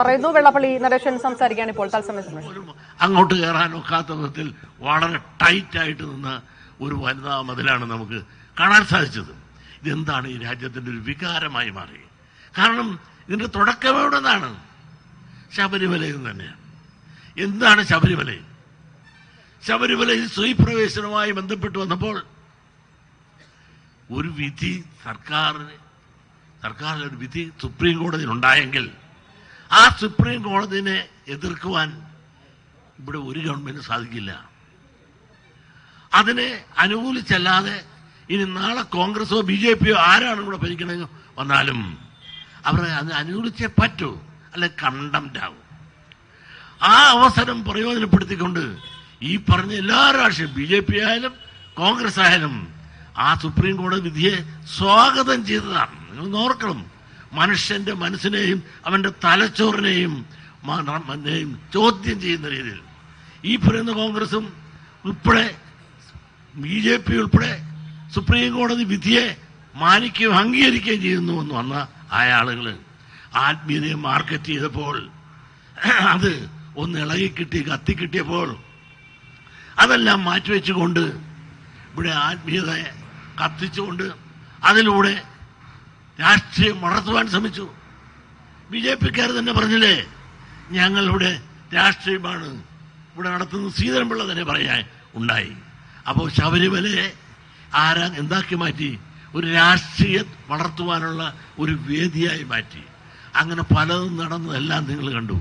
പറയുന്നു. വെള്ളാപ്പള്ളി നടേശൻ സംസാരിക്കുകയാണ് ഇപ്പോൾ തത്സമയ സംപ്രേഷണം. അങ്ങോട്ട് കയറാൻ ഒക്കാത്ത വിധത്തിൽ വളരെ ടൈറ്റായിട്ട് നിന്ന ഒരു വനിതാ മതിലാണ് നമുക്ക് കാണാൻ സാധിച്ചത്. ഇതെന്താണ് ഈ രാജ്യത്തിന്റെ ഒരു വികാരമായി മാറി? കാരണം ഇതിന്റെ തുടക്കം എവിടെ നിന്നാണ്? ശബരിമലയിൽ നിന്ന് തന്നെയാണ്. എന്താണ് ശബരിമല? ശബരിമലയിൽ സ്ത്രീ പ്രവേശനവുമായി ബന്ധപ്പെട്ട് വന്നപ്പോൾ ഒരു വിധി സർക്കാരിന്റെ ഒരു വിധി സുപ്രീം കോടതിയിൽ ഉണ്ടായെങ്കിൽ ആ സുപ്രീം കോടതിനെ എതിർക്കുവാൻ ഇവിടെ ഒരു ഗവൺമെന്റ് സാധിക്കില്ല. അതിനെ അനുകൂലിച്ചല്ലാതെ ഇനി നാളെ കോൺഗ്രസോ BJPയോ ആരാണ് ഇവിടെ ഭരിക്കണമെന്ന് വന്നാലും അവരെ അത് അനുകൂലിച്ചേ പറ്റൂ, അല്ലെ കണ്ടംപ്റ്റ് ആവും. ആ അവസരം പ്രയോജനപ്പെടുത്തിക്കൊണ്ട് ഈ പറഞ്ഞ എല്ലാ രാഷ്ട്രീയം BJP ആയാലും കോൺഗ്രസ് ആയാലും ആ സുപ്രീം കോടതി വിധിയെ സ്വാഗതം ചെയ്തതാണ്. നിങ്ങൾ ഓർക്കണം, മനുഷ്യന്റെ മനസ്സിനെയും അവന്റെ തലച്ചോറിനെയും ചോദ്യം ചെയ്യുന്ന രീതിയിൽ ഈ പറയുന്ന കോൺഗ്രസും ഉൾപ്പെടെ BJP ഉൾപ്പെടെ സുപ്രീം കോടതി വിധിയെ മാനിക്കുകയും അംഗീകരിക്കുകയും ചെയ്യുന്നു എന്ന് വന്ന ആ ആളുകൾ ആത്മീയതയെ മാർക്കറ്റ് ചെയ്തപ്പോൾ, അത് ഒന്ന് ഇളകിക്കിട്ടി കത്തിക്കിട്ടിയപ്പോൾ അതെല്ലാം മാറ്റിവെച്ചുകൊണ്ട് ഇവിടെ ആത്മീയതയെ കത്തിച്ചുകൊണ്ട് അതിലൂടെ രാഷ്ട്രീയം വളർത്തുവാൻ ശ്രമിച്ചു. BJPക്കാർ തന്നെ പറഞ്ഞില്ലേ, ഞങ്ങളിവിടെ രാഷ്ട്രീയമാണ് ഇവിടെ നടത്തുന്നത്. ശ്രീധരൻപിള്ള തന്നെ പറയാൻ ഉണ്ടായി. അപ്പോൾ ശബരിമലയെ എന്താക്കി മാറ്റി? ഒരു രാഷ്ട്രീയം വളർത്തുവാനുള്ള ഒരു വേദിയായി മാറ്റി. അങ്ങനെ പലതും നടന്നതെല്ലാം നിങ്ങൾ കണ്ടു.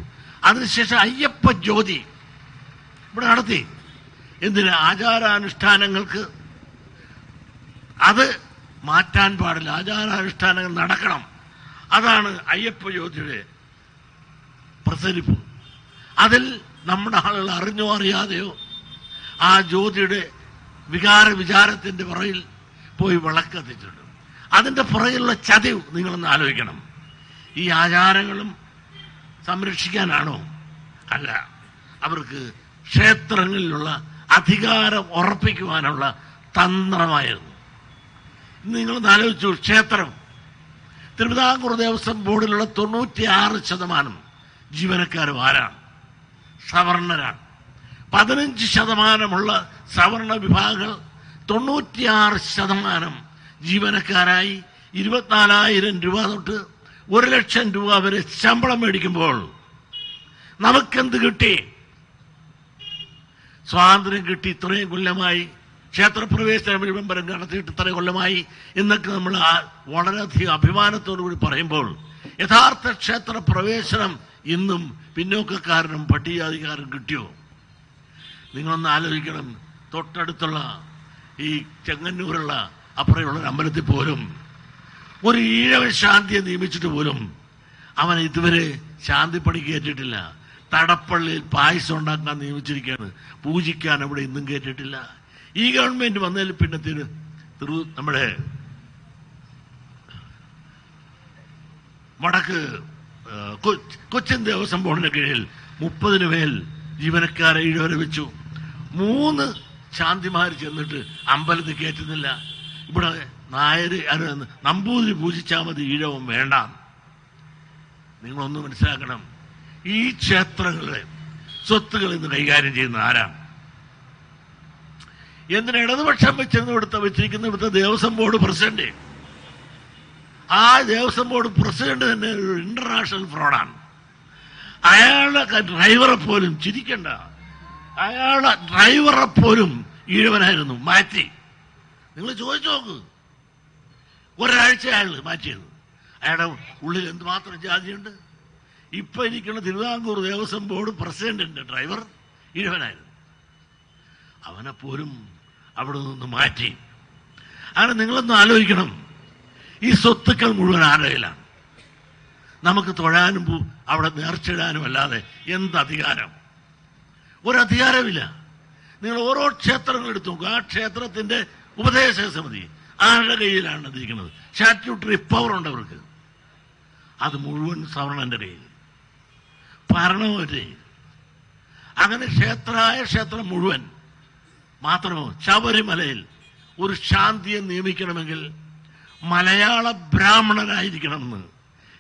അതിനുശേഷം അയ്യപ്പ ജ്യോതി ഇവിടെ നടത്തി. എന്തിന്? ആചാരാനുഷ്ഠാനങ്ങൾക്ക് അത് മാറ്റാൻ പാടില്ല, ആചാരാനുഷ്ഠാനങ്ങൾ നടക്കണം. അതാണ് അയ്യപ്പ ജ്യോതിയുടെ പ്രസരിപ്പ്. അതിൽ നമ്മുടെ ആളുകൾ അറിഞ്ഞോ അറിയാതെയോ ആ ജ്യോതിയുടെ വിചാരത്തിന്റെ പുറകിൽ പോയി വിളക്കെത്തിച്ചിട്ടുണ്ട്. അതിന്റെ പുറകിലുള്ള ചതിവ് നിങ്ങളൊന്ന് ആലോചിക്കണം. ഈ ആചാരങ്ങളും സംരക്ഷിക്കാനാണോ? അല്ല, അവർക്ക് ക്ഷേത്രങ്ങളിലുള്ള അധികാരം ഉറപ്പിക്കുവാനുള്ള തന്ത്രമായിരുന്നു. നിങ്ങളൊന്ന് ആലോചിച്ചു, ക്ഷേത്രം തിരുവിതാംകൂർ ദേവസ്വം ബോർഡിലുള്ള 96% ജീവനക്കാരും ആരാണ്? സവർണരാണ്. 15% സവർണ വിഭാഗങ്ങൾ 96% ജീവനക്കാരായി 24,000 രൂപ തൊട്ട് 1,00,000 രൂപ വരെ ശമ്പളം മേടിക്കുമ്പോൾ നമുക്കെന്ത് കിട്ടി? സ്വാതന്ത്ര്യം കിട്ടി ഇത്രയും കൊല്ലമായി, ക്ഷേത്രപ്രവേശന വിളംബരം നടത്തിയിട്ട് ഇത്രയും കൊല്ലമായി എന്നൊക്കെ നമ്മൾ വളരെയധികം അഭിമാനത്തോടുകൂടി പറയുമ്പോൾ യഥാർത്ഥ ക്ഷേത്ര പ്രവേശനം ഇന്നും പിന്നോക്കക്കാരനും പട്ടികജാതിക്കാരനും കിട്ടിയോ? നിങ്ങളൊന്ന് ആലോചിക്കണം. തൊട്ടടുത്തുള്ള ഈ ചെങ്ങന്നൂരുള്ള അപ്പുറമുള്ള അമ്പലത്തിൽ പോലും ഒരു ഈഴവൻ ശാന്തിയെ നിയമിച്ചിട്ട് പോലും അവൻ ഇതുവരെ ശാന്തിപ്പണി കയറ്റിയിട്ടില്ല. തടപ്പള്ളിയിൽ പായസം ഉണ്ടാക്കാൻ നിയമിച്ചിരിക്കുകയാണ്, പൂജിക്കാൻ അവിടെ ഇന്നും കയറ്റിയിട്ടില്ല. ഈ ഗവൺമെന്റ് വന്നതിൽ പിന്നെ നമ്മുടെ വടക്ക് കൊച്ചിൻ ദേവസ്വം ബോർഡിന്റെ കീഴിൽ 30 മേൽ ജീവനക്കാരെ ഈഴവരെ വെച്ചു. 3 ശാന്തിമാർ ചെന്നിട്ട് അമ്പലത്തിൽ കയറ്റുന്നില്ല. ഇവിടെ നായര് നമ്പൂതിരി പൂജിച്ചാൽ മതി, ഈഴവം വേണ്ട. നിങ്ങളൊന്ന് മനസ്സിലാക്കണം, ഈ ക്ഷേത്രങ്ങളെ സ്വത്തുകൾ ഇന്ന് കൈകാര്യം ചെയ്യുന്ന ആരാണ്? എന്തിന്? ഇടതുപക്ഷം വെച്ചിരിക്കുന്ന ഇവിടുത്തെ ദേവസ്വം ബോർഡ് പ്രസിഡന്റ്. ആ ദേവസ്വം ബോർഡ് പ്രസിഡന്റ് തന്നെ ഒരു ഇന്റർനാഷണൽ ഫ്രോഡാണ്. അയാളുടെ ഡ്രൈവറെ പോലും, ചിരിക്കണ്ട, അയാളുടെ ഡ്രൈവറെ പോലും ഈഴവനായിരുന്നു, മാറ്റി. നിങ്ങൾ ചോദിച്ചു നോക്ക്, ഒരാഴ്ച അയാൾ മാറ്റിയത്. അയാളുടെ ഉള്ളിൽ എന്തുമാത്രം ജാതിയുണ്ട്. ഇപ്പൊ ഇരിക്കുന്ന തിരുവിതാംകൂർ ദേവസ്വം ബോർഡ് പ്രസിഡന്റിന്റെ ഡ്രൈവർ ഈഴവനായിരുന്നു. അവനെ പോലും അവിടെ നിന്ന് മാറ്റി. അങ്ങനെ നിങ്ങളൊന്ന് ആലോചിക്കണം, ഈ സ്വത്തുക്കൾ മുഴുവൻ ആരുടെയിലാണ്? നമുക്ക് തൊഴാനും അവിടെ നേർച്ചിടാനും അല്ലാതെ എന്തധികാരം? ഒരധികാരമില്ല. നിങ്ങൾ ഓരോ ക്ഷേത്രങ്ങൾ എടുത്തു നോക്കുക, ആ ക്ഷേത്രത്തിന്റെ ഉപദേശക സമിതി ആരുടെ കയ്യിലാണ് ഇരിക്കുന്നത്? സ്റ്റാറ്റ്യൂട്ടറി പവർ ഉണ്ട് അവർക്ക്. അത് മുഴുവൻ സവർണന്റെ കയ്യിൽ, ഭരണമൊരു. അങ്ങനെ ക്ഷേത്രം മുഴുവൻ. മാത്രമോ, ശബരിമലയിൽ ഒരു ശാന്തിയെ നിയമിക്കണമെങ്കിൽ മലയാള ബ്രാഹ്മണനായിരിക്കണമെന്ന്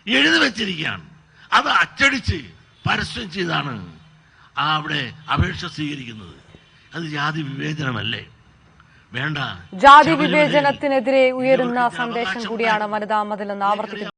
എഴുതി വെച്ചിരിക്കുകയാണ്. അത് അച്ചടിച്ച് പരസ്യം ചെയ്താണ് അവിടെ അപേക്ഷ സ്വീകരിക്കുന്നത്. അത് ജാതി വിവേചനമല്ലേ? വേണ്ട. ജാതി വിവേചനത്തിനെതിരെ ഉയരുന്ന സന്ദേശം കൂടിയാണ് വനിതാ മതിലെന്ന് ആവർത്തിക്കുന്നത്.